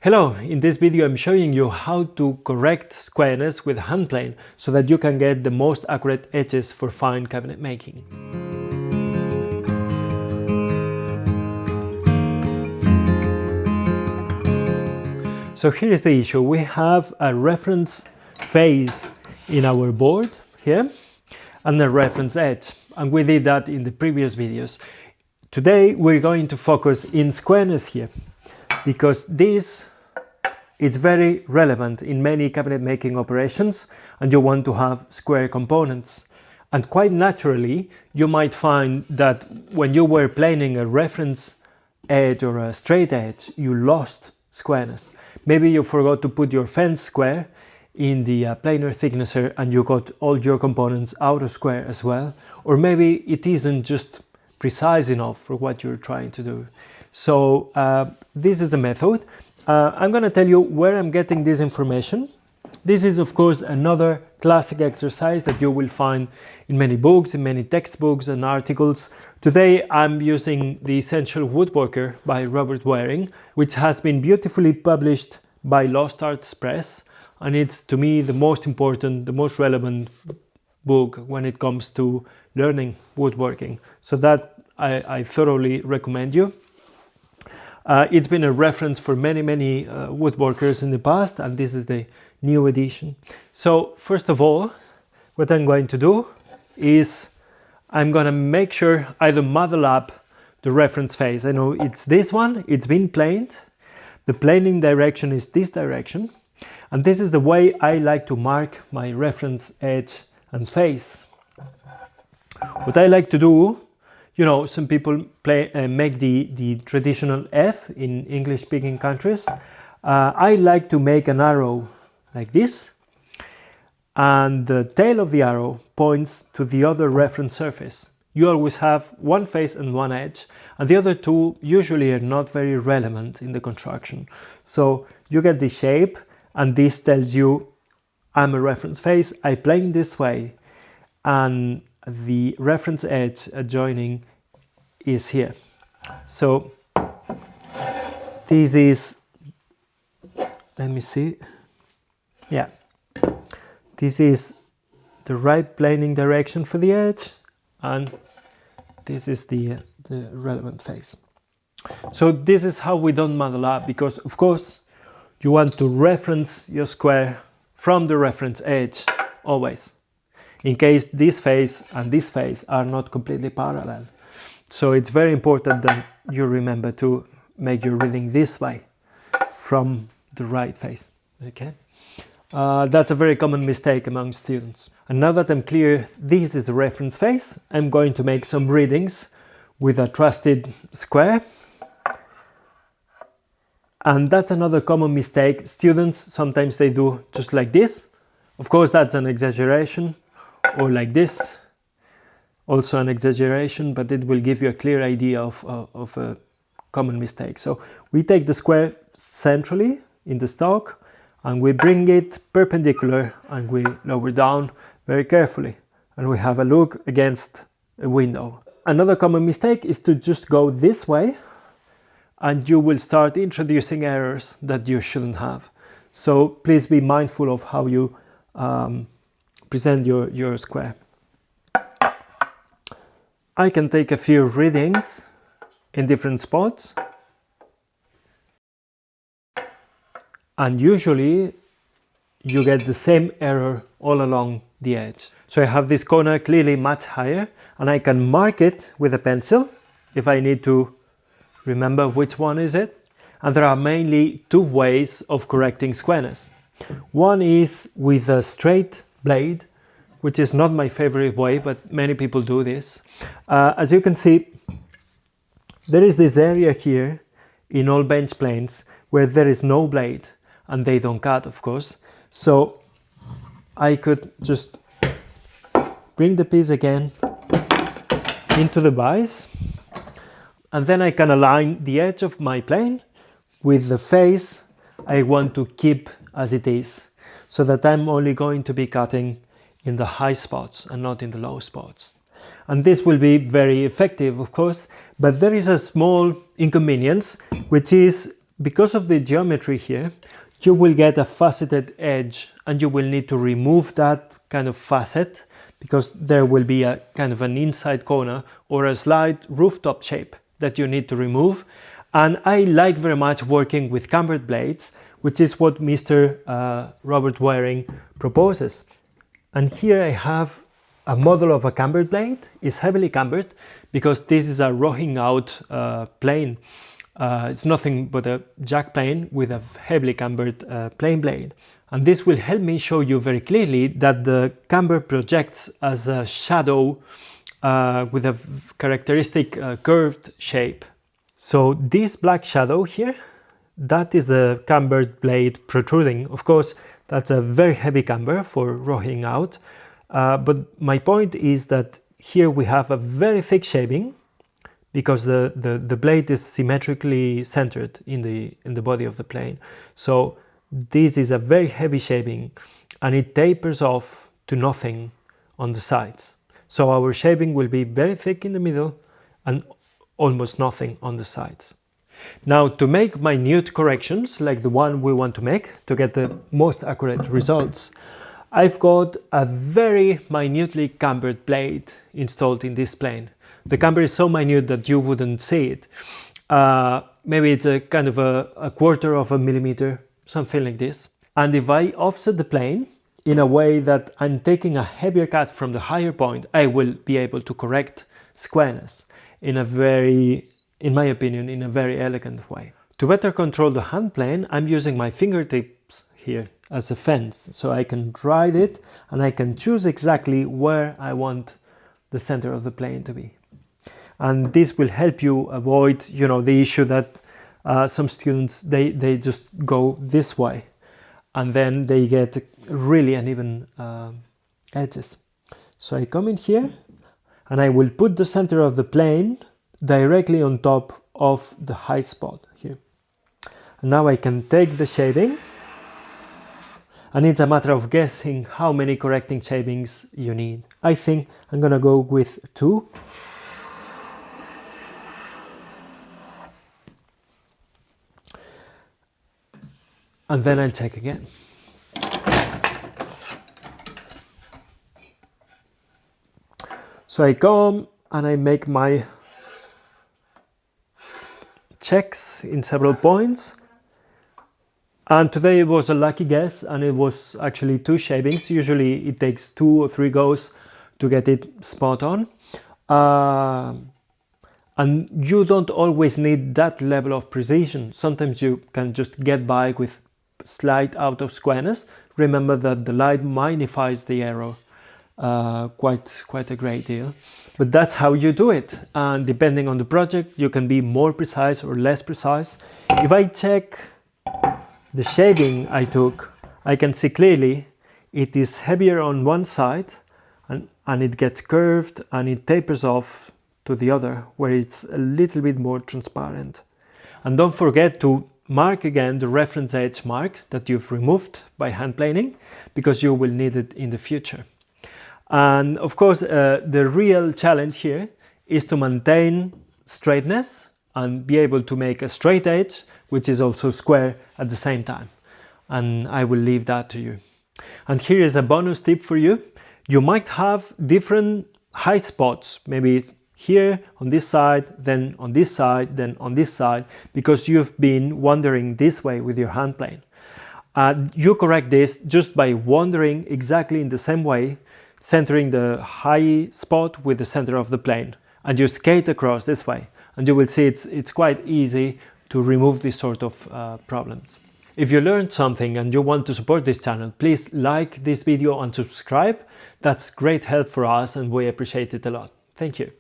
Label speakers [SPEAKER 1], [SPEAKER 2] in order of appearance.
[SPEAKER 1] Hello, in this video I'm showing you how to correct squareness with hand plane so that you can get the most accurate edges for fine cabinet making. So here is the issue. We have a reference face in our board here and a reference edge, and we did that in the previous videos. Today we're going to focus in squareness here, because this is very relevant in many cabinet making operations and you want to have square components. And quite naturally you might find that when you were planing a reference edge or a straight edge, you lost squareness. Maybe you forgot to put your fence square in the planer thicknesser and you got all your components out of square as well, or maybe it isn't just precise enough for what you're trying to do. So this is the method. I'm going to tell you where I'm getting this information. This is of course another classic exercise that you will find in many books, in many textbooks and articles. Today I'm using the Essential Woodworker by Robert Waring, which has been beautifully published by Lost Arts Press, and it's to me the most important, the most relevant book when it comes to learning woodworking. So that I thoroughly recommend you. It's been a reference for many woodworkers in the past, and this is the new edition. So first of all, what I'm going to do is I'm going to make sure I don't muddle up the reference face. I know it's this one, it's been planed. The planing direction is this direction, and this is the way I like to mark my reference edge and face. What I like to do, you know, some people make the traditional F in English-speaking countries. I like to make an arrow like this, and the tail of the arrow points to the other reference surface. You always have one face and one edge, and the other two usually are not very relevant in the construction. So you get the shape, and this tells you I'm a reference face, I plane this way, and the reference edge adjoining is here. So this is, let me see, yeah, this is the right planing direction for the edge, and this is the relevant face. So this is how we don't muddle up, because of course you want to reference your square from the reference edge always, in case this face and this face are not completely parallel. So it's very important that you remember to make your reading this way from the right face. Okay, that's a very common mistake among students. And now that I'm clear this is the reference face, I'm going to make some readings with a trusted square. And that's another common mistake. Students sometimes they do just like this. Of course that's an exaggeration, or like this, also an exaggeration, but it will give you a clear idea of a common mistake. So we take the square centrally in the stock and we bring it perpendicular and we lower down very carefully, and we have a look against a window. Another common mistake is to just go this way, and you will start introducing errors that you shouldn't have. So please be mindful of how you present your square. I can take a few readings in different spots, and usually you get the same error all along the edge. So I have this corner clearly much higher, and I can mark it with a pencil if I need to remember which one is it. And there are mainly two ways of correcting squareness. One is with a straight blade, which is not my favorite way, but many people do this. As you can see, there is this area here in all bench planes where there is no blade, and they don't cut, of course. So I could just bring the piece again into the vise, and then I can align the edge of my plane with the face I want to keep as it is, so that I'm only going to be cutting in the high spots and not in the low spots. And this will be very effective, of course, but there is a small inconvenience, which is because of the geometry here, you will get a faceted edge, and you will need to remove that kind of facet because there will be a kind of an inside corner or a slight rooftop shape that you need to remove. And I like very much working with cambered blades, which is what Mr. Robert Waring proposes. And here I have a model of a cambered blade. It's heavily cambered because this is a rowing out plane. It's nothing but a jack plane with a heavily cambered plane blade. And this will help me show you very clearly that the camber projects as a shadow with a characteristic curved shape. So this black shadow here, that is a cambered blade protruding. Of course, that's a very heavy camber for rowing out. But my point is that here we have a very thick shaping because the blade is symmetrically centered in the body of the plane. So this is a very heavy shaping, and it tapers off to nothing on the sides. So our shaping will be very thick in the middle and almost nothing on the sides. Now, to make minute corrections like the one we want to make to get the most accurate results, I've got a very minutely cambered blade installed in this plane. The camber is so minute that you wouldn't see it. Maybe it's a kind of a quarter of a millimeter, something like this. And if I offset the plane in a way that I'm taking a heavier cut from the higher point, I will be able to correct squareness in a very, in my opinion, in a very elegant way. To better control the hand plane, I'm using my fingertips here as a fence, so I can ride it and I can choose exactly where I want the center of the plane to be. And this will help you avoid, you know, the issue that some students, they just go this way and then they get really uneven edges. So I come in here and I will put the center of the plane directly on top of the high spot here. And now I can take the shading, and it's a matter of guessing how many correcting shadings you need. I think I'm gonna go with 2. And then I'll check again. So I come and I make my checks in several points. And today it was a lucky guess, and it was actually 2 shapings. Usually it takes 2 or 3 goes to get it spot on. And you don't always need that level of precision. Sometimes you can just get by with slight out of squareness. Remember that the light magnifies the error quite a great deal. But that's how you do it. And depending on the project, you can be more precise or less precise. If I check the shading I took, I can see clearly it is heavier on one side and it gets curved and it tapers off to the other where it's a little bit more transparent. And don't forget to mark again the reference edge mark that you've removed by hand planing, because you will need it in the future. And of course, the real challenge here is to maintain straightness and be able to make a straight edge which is also square at the same time. And I will leave that to you. And here is a bonus tip for you. You might have different high spots, maybe here on this side, then on this side, then on this side, because you've been wandering this way with your hand plane. You correct this just by wandering exactly in the same way, centering the high spot with the center of the plane, and you skate across this way, and you will see it's quite easy to remove these sort of problems. If you learned something and you want to support this channel, please like this video and subscribe. That's great help for us and we appreciate it a lot. Thank you.